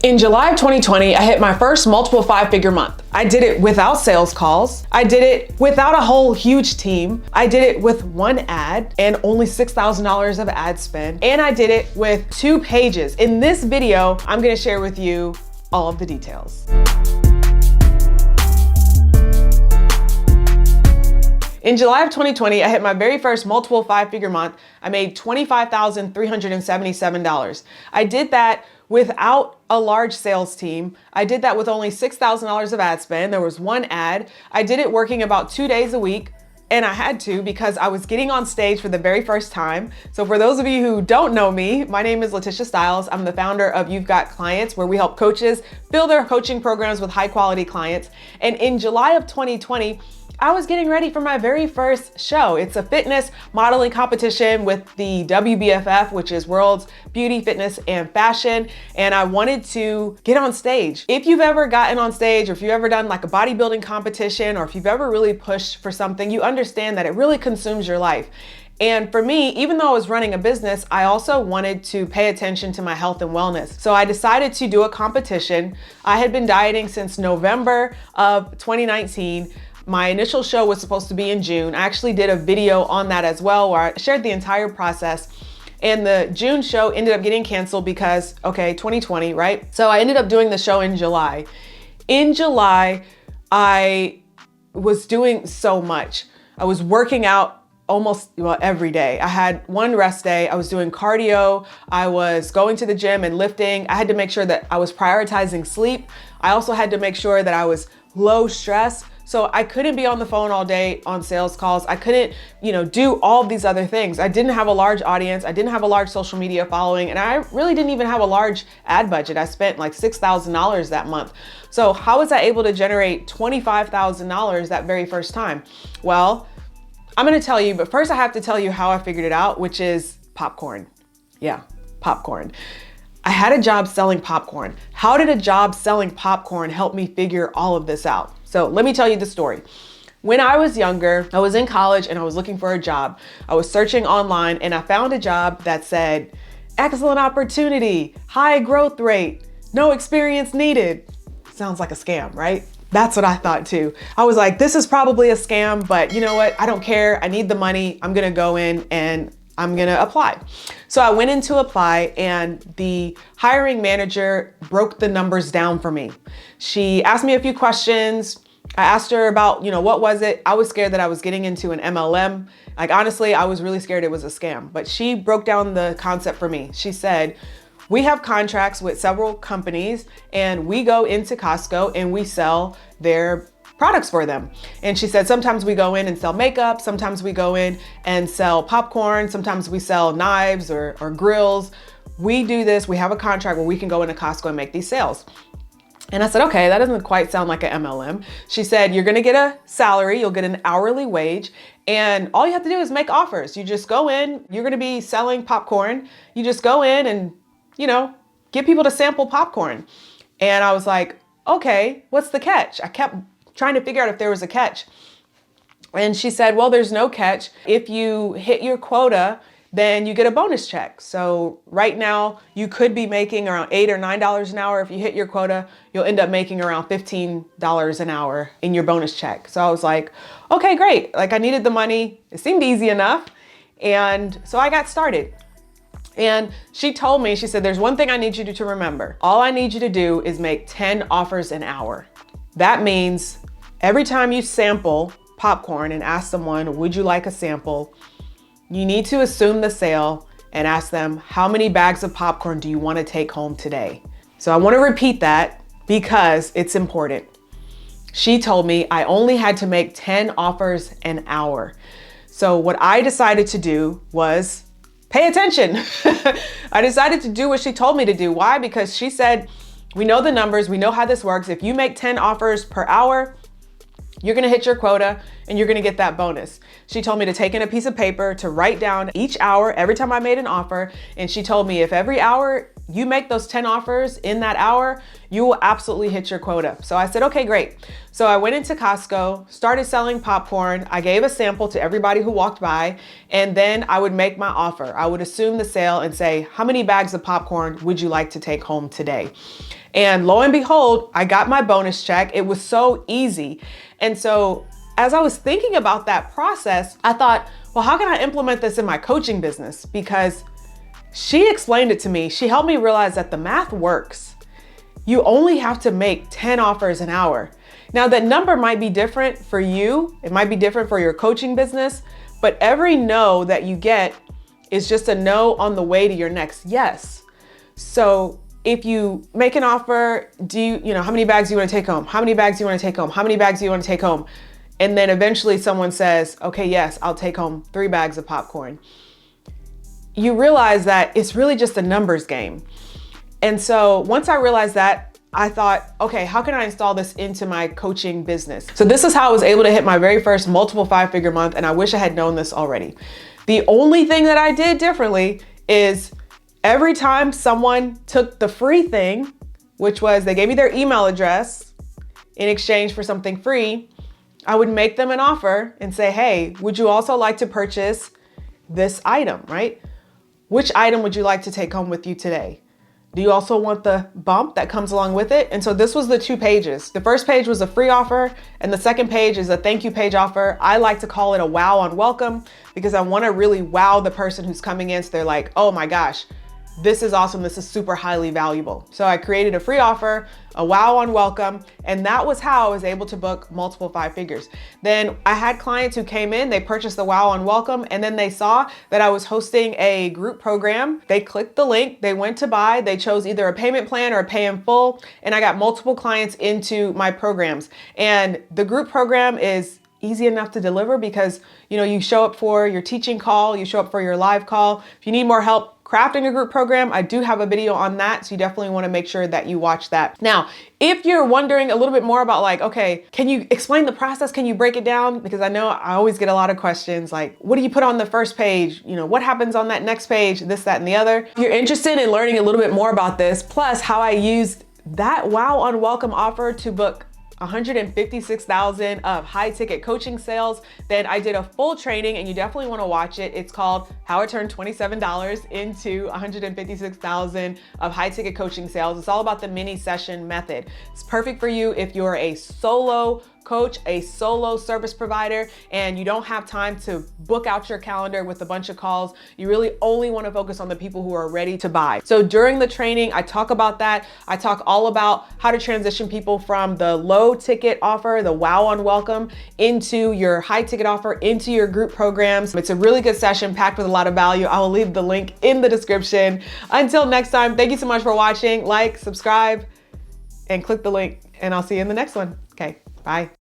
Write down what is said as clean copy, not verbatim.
In July of 2020, I hit my first multiple five-figure month. I did it without sales calls. I did it without a whole huge team. I did it with one ad and only $6,000 of ad spend. And I did it with 2 pages. In this video, I'm gonna share with you all of the details. In July of 2020, I hit my very first multiple five-figure month. I made $25,377. I did that without a large sales team. I did that with only $6,000 of ad spend. There was one ad. I did it working about 2 days a week. And I had to because I was getting on stage for the very first time. So for those of you who don't know me, my name is LaTisha Styles. I'm the founder of You've Got Clients, where we help coaches build their coaching programs with high quality clients. And in July of 2020, I was getting ready for my very first show. It's a fitness modeling competition with the WBFF, which is World's Beauty, Fitness, and Fashion. And I wanted to get on stage. If you've ever gotten on stage, or if you've ever done like a bodybuilding competition, or if you've ever really pushed for something, you understand that it really consumes your life. And for me, even though I was running a business, I also wanted to pay attention to my health and wellness. So I decided to do a competition. I had been dieting since November of 2019. My initial show was supposed to be in June. I actually did a video on that as well, where I shared the entire process. And the June show ended up getting canceled because, okay, 2020, right? So I ended up doing the show in July. In July, I was doing so much. I was working out almost every day. I had one rest day. I was doing cardio. I was going to the gym and lifting. I had to make sure that I was prioritizing sleep. I also had to make sure that I was low stress. So I couldn't be on the phone all day on sales calls. I couldn't, do all these other things. I didn't have a large audience. I didn't have a large social media following, and I really didn't even have a large ad budget. I spent like $6,000 that month. So how was I able to generate $25,000 that very first time? Well, I'm gonna tell you, but first I have to tell you how I figured it out, which is popcorn. Yeah, popcorn. I had a job selling popcorn. How did a job selling popcorn help me figure all of this out? So let me tell you the story. When I was younger, I was in college and I was looking for a job. I was searching online and I found a job that said, excellent opportunity, high growth rate, no experience needed. Sounds like a scam, right? That's what I thought too. I was like, this is probably a scam, but you know what? I don't care. I need the money. I'm gonna go in and I'm gonna apply. So I went in to apply and the hiring manager broke the numbers down for me. She asked me a few questions. I asked her about, what was it? I was scared that I was getting into an MLM. Like honestly, I was really scared it was a scam, but she broke down the concept for me. She said, we have contracts with several companies and we go into Costco and we sell their products for them. And she said, sometimes we go in and sell makeup, sometimes we go in and sell popcorn, sometimes we sell knives or grills. We do this, we have a contract where we can go into Costco and make these sales. And I said, okay, that doesn't quite sound like an MLM. She said, you're gonna get a salary, you'll get an hourly wage, and all you have to do is make offers. You just go in, you're gonna be selling popcorn. You just go in and, get people to sample popcorn. And I was like, okay, what's the catch? I kept trying to figure out if there was a catch. And she said, well, there's no catch. If you hit your quota, then you get a bonus check. So right now you could be making around $8 or $9 an hour. If you hit your quota, you'll end up making around $15 an hour in your bonus check. So I was like, okay, great. Like I needed the money. It seemed easy enough. And so I got started. And she told me, she said, there's one thing I need you to remember. All I need you to do is make 10 offers an hour. That means every time you sample popcorn and ask someone, would you like a sample? You need to assume the sale and ask them, how many bags of popcorn do you want to take home today? So I want to repeat that because it's important. She told me I only had to make 10 offers an hour. So what I decided to do was pay attention. I decided to do what she told me to do. Why? Because she said, we know the numbers, we know how this works. If you make 10 offers per hour, you're gonna hit your quota and you're gonna get that bonus. She told me to take in a piece of paper to write down each hour, every time I made an offer. And she told me if every hour you make those 10 offers in that hour, you will absolutely hit your quota. So I said, okay, great. So I went into Costco, started selling popcorn. I gave a sample to everybody who walked by, and then I would make my offer. I would assume the sale and say, how many bags of popcorn would you like to take home today? And lo and behold, I got my bonus check. It was so easy. And so as I was thinking about that process, I thought, well, how can I implement this in my coaching business? Because she explained it to me. She helped me realize that the math works. You only have to make 10 offers an hour. Now, that number might be different for you. It might be different for your coaching business, but every no that you get is just a no on the way to your next yes. So if you make an offer, how many bags do you want to take home? How many bags do you want to take home? How many bags do you want to take home? And then eventually someone says, okay, yes, I'll take home 3 bags of popcorn. You realize that it's really just a numbers game. And so once I realized that, I thought, okay, how can I install this into my coaching business? So this is how I was able to hit my very first multiple 5-figure month. And I wish I had known this already. The only thing that I did differently is every time someone took the free thing, which was they gave me their email address in exchange for something free, I would make them an offer and say, hey, would you also like to purchase this item, right? Which item would you like to take home with you today? Do you also want the bump that comes along with it? And so this was the 2 pages. The first page was a free offer, and the second page is a thank you page offer. I like to call it a wow on welcome because I want to really wow the person who's coming in so they're like, oh my gosh, this is awesome. This is super highly valuable. So I created a free offer, a wow on welcome, and that was how I was able to book multiple 5 figures. Then I had clients who came in, they purchased the wow on welcome, and then they saw that I was hosting a group program. They clicked the link, they went to buy, they chose either a payment plan or a pay in full, and I got multiple clients into my programs. And the group program is easy enough to deliver because, you show up for your teaching call, you show up for your live call. If you need more help crafting a group program, I do have a video on that. So you definitely want to make sure that you watch that. Now, if you're wondering a little bit more about okay, can you explain the process? Can you break it down? Because I know I always get a lot of questions like, what do you put on the first page? What happens on that next page? This, that, and the other. If you're interested in learning a little bit more about this, plus how I used that wow on welcome offer to book 156,000 of high ticket coaching sales, then I did a full training and you definitely want to watch it. It's called How I Turned $27 into 156,000 of high ticket coaching sales. It's all about the mini session method. It's perfect for you if you're a solo coach, a solo service provider, and you don't have time to book out your calendar with a bunch of calls. You really only want to focus on the people who are ready to buy. So during the training, I talk about that. I talk all about how to transition people from the low ticket offer, the wow on welcome, into your high ticket offer, into your group programs. It's a really good session packed with a lot of value. I will leave the link in the description. Until next time, thank you so much for watching. Like, subscribe, and click the link, and I'll see you in the next one. Okay, bye.